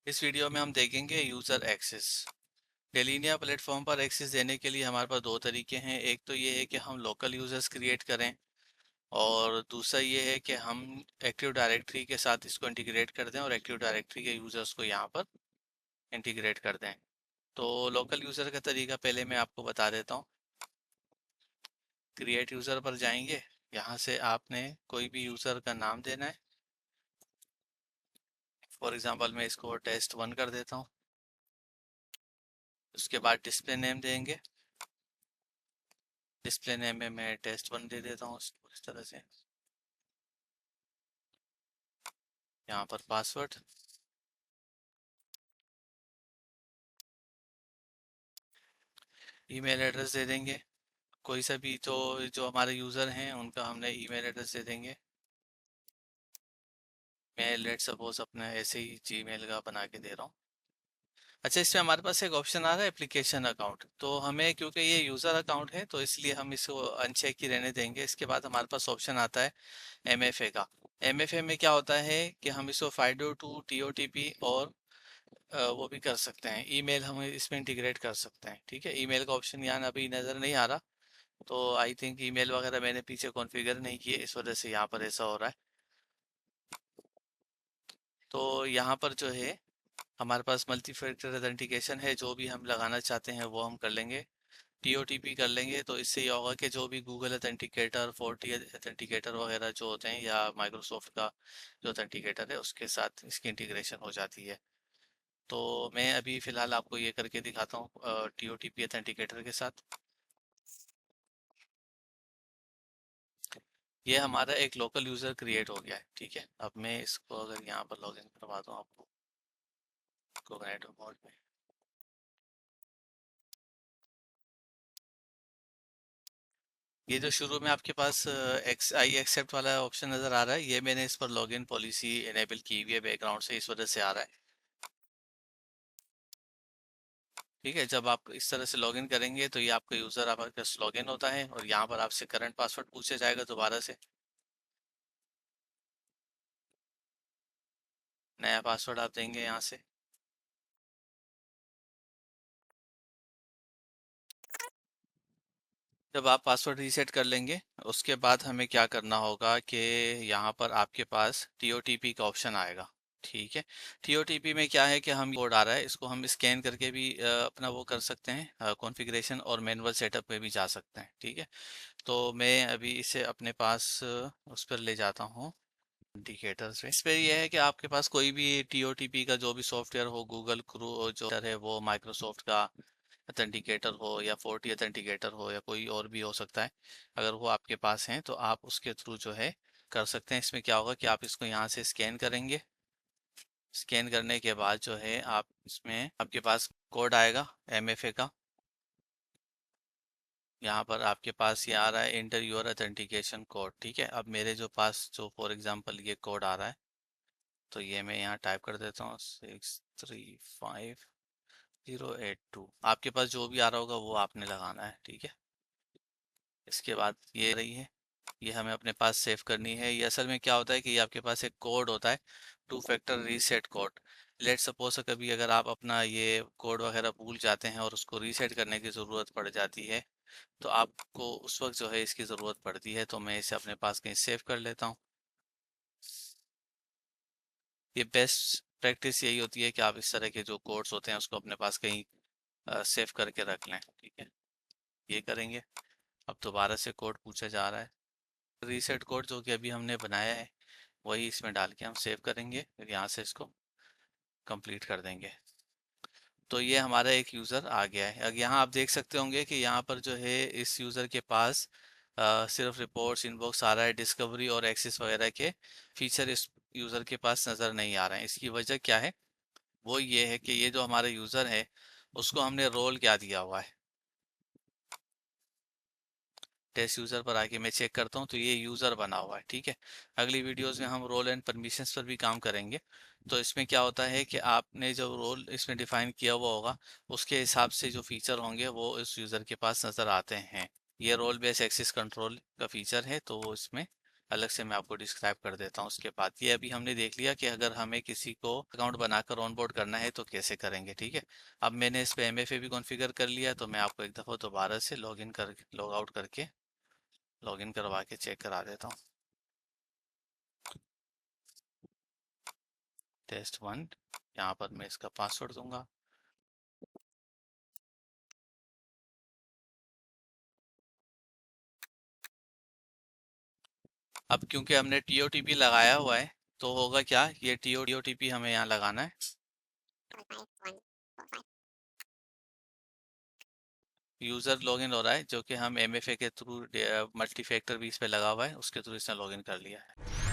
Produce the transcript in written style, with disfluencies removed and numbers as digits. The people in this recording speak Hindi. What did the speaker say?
इस वीडियो में हम देखेंगे यूज़र एक्सेस। डेलिनिया प्लेटफॉर्म पर एक्सेस देने के लिए हमारे पास दो तरीके हैं। एक तो ये है कि हम लोकल यूज़र्स क्रिएट करें और दूसरा ये है कि हम एक्टिव डायरेक्टरी के साथ इसको इंटीग्रेट कर दें और एक्टिव डायरेक्टरी के यूज़र्स को यहाँ पर इंटीग्रेट कर दें। तो लोकल यूज़र का तरीका पहले मैं आपको बता देता हूँ। क्रिएट यूज़र पर जाएंगे, यहाँ से आपने कोई भी यूज़र का नाम देना है। फॉर एग्ज़ाम्पल मैं इसको test1 कर देता हूँ। उसके बाद डिस्प्ले नेम देंगे। डिस्प्ले नेम में मैं test1 दे देता हूँ इस तरह से। यहाँ पर पासवर्ड, ईमेल एड्रेस दे देंगे। कोई सा भी तो जो हमारे यूज़र हैं उनका हमने ईमेल एड्रेस दे देंगे। मैं लेट सपोज अपना ऐसे ही जीमेल का बना के दे रहा हूँ। अच्छा, इसमें हमारे पास एक ऑप्शन आ रहा है एप्लीकेशन अकाउंट, तो हमें क्योंकि ये यूज़र अकाउंट है तो इसलिए हम इसको अनचेक ही रहने देंगे। इसके बाद हमारे पास ऑप्शन आता है एमएफए का। एमएफए में क्या होता है कि हम इसको फाइडो टू टीओटीपी और वो भी कर सकते हैं, ईमेल हम इसमें इंटीग्रेट कर सकते हैं। ठीक है, ईमेल का ऑप्शन यहाँ अभी नज़र नहीं आ रहा, तो आई थिंक ईमेल वगैरह मैंने पीछे कॉन्फ़िगर नहीं किए, इस वजह से यहाँ पर ऐसा हो रहा है। तो यहाँ पर जो है हमारे पास मल्टी फैक्टर ऑथेंटिकेशन है, जो भी हम लगाना चाहते हैं वो हम कर लेंगे। टीओटीपी कर लेंगे तो इससे ये होगा कि जो भी गूगल ऑथेंटिकेटर, फोर्टी ऑथेंटिकेटर वगैरह जो होते हैं या माइक्रोसॉफ्ट का जो ऑथेंटिकेटर है उसके साथ इसकी इंटीग्रेशन हो जाती है। तो मैं अभी फ़िलहाल आपको ये करके दिखाता हूँ टीओटीपी ऑथेंटिकेटर के साथ। ये हमारा एक लोकल यूज़र क्रिएट हो गया है। ठीक है, अब मैं इसको अगर यहाँ पर लॉगिन करवा दूँ आपको कोगनेटो मोड में, ये जो शुरू में आपके पास एक्स आई एक्सेप्ट वाला ऑप्शन नज़र आ रहा है, ये मैंने इस पर लॉगिन पॉलिसी इनेबल की हुई है बैकग्राउंड से, इस वजह से आ रहा है। ठीक है, जब आप इस तरह से लॉगिन करेंगे तो ये आपका यूज़र आपके पास लॉगिन होता है और यहाँ पर आपसे करंट पासवर्ड पूछा जाएगा दोबारा से। नया पासवर्ड आप देंगे यहाँ से। जब आप पासवर्ड रीसेट कर लेंगे उसके बाद हमें क्या करना होगा कि यहाँ पर आपके पास टीओटीपी का ऑप्शन आएगा। ठीक है, टीओटीपी में क्या है कि हम कोड आ रहा है, इसको हम स्कैन करके भी अपना वो कर सकते हैं, कॉन्फ़िगरेशन और मैनुअल सेटअप में भी जा सकते हैं। ठीक है, तो मैं अभी इसे अपने पास उस पर ले जाता हूँ इंडिकेटर्स में। इस पर यह है कि आपके पास कोई भी टीओटीपी का जो भी सॉफ्टवेयर हो, गूगल क्रू जो है वो, माइक्रोसॉफ्ट का ऑथेंटिकेटर हो या फोर्टी ऑथेंटिकेटर हो या कोई और भी हो सकता है, अगर वो आपके पास हैं तो आप उसके थ्रू जो है कर सकते हैं। इसमें क्या होगा कि आप इसको यहाँ से स्कैन करेंगे। स्कैन करने के बाद जो है आप इसमें आपके पास कोड आएगा एमएफए का। यहाँ पर आपके पास ये आ रहा है इंटर योर ऑथेंटिकेशन कोड। ठीक है, अब मेरे जो पास जो फॉर एग्जांपल ये कोड आ रहा है तो ये मैं यहाँ टाइप कर देता हूँ 635082। आपके पास जो भी आ रहा होगा वो आपने लगाना है। ठीक है, इसके बाद ये रही है, ये हमें अपने पास सेव करनी है। ये असल में क्या होता है कि ये आपके पास एक कोड होता है, two factor reset code. Let suppose कभी अगर आप अपना ये कोड वगैरह भूल जाते हैं और उसको रीसेट करने की ज़रूरत पड़ जाती है तो आपको उस वक्त जो है इसकी ज़रूरत पड़ती है, तो मैं इसे अपने पास कहीं सेव कर लेता हूँ। ये बेस्ट प्रैक्टिस यही होती है कि आप इस तरह के जो कोड्स होते हैं उसको अपने पास कहीं सेव करके रख लें। ठीक है, ये करेंगे। अब दोबारा से कोड पूछा जा रहा है, रीसेट कोड जो कि अभी हमने बनाया है वही इसमें डाल के हम सेव करेंगे, फिर यहाँ से इसको कंप्लीट कर देंगे। तो ये हमारा एक यूज़र आ गया है। अब यहाँ आप देख सकते होंगे कि यहाँ पर जो है इस यूज़र के पास सिर्फ रिपोर्ट्स इनबॉक्स आ रहा है, डिस्कवरी और एक्सेस वगैरह के फीचर इस यूज़र के पास नज़र नहीं आ रहे हैं। इसकी वजह क्या है? वो ये है कि ये जो हमारा यूज़र है उसको हमने रोल क्या दिया हुआ है। टेस्ट यूज़र पर आके मैं चेक करता हूँ तो ये यूज़र बना हुआ है। ठीक है, अगली वीडियोस में हम रोल एंड परमिशंस पर भी काम करेंगे। तो इसमें क्या होता है कि आपने जो रोल इसमें डिफाइन किया हुआ होगा उसके हिसाब से जो फीचर होंगे वो इस यूज़र के पास नज़र आते हैं। ये रोल बेस्ड एक्सेस कंट्रोल का फीचर है तो वो इसमें अलग से मैं आपको डिस्क्राइब कर देता हूँ। उसके बाद ये अभी हमने देख लिया कि अगर हमें किसी को अकाउंट बनाकर ऑनबोर्ड करना है तो कैसे करेंगे, ठीक है। अब मैंने इस पे एमएफए भी कॉन्फ़िगर कर लिया, तो मैं आपको एक दफ़ा दोबारा से लॉग आउट करके लॉगिन करवा के चेक करा देता हूँ। test1, यहाँ पर मैं इसका पासवर्ड दूंगा। अब क्योंकि हमने टीओटीपी लगाया हुआ है, तो होगा क्या, ये टीओटीपी हमें यहाँ लगाना है। यूज़र लॉगिन हो रहा है, जो कि हम एमएफए के थ्रू मल्टी फैक्टर भी इस पे लगा हुआ है, उसके थ्रू इसने लॉगिन कर लिया है।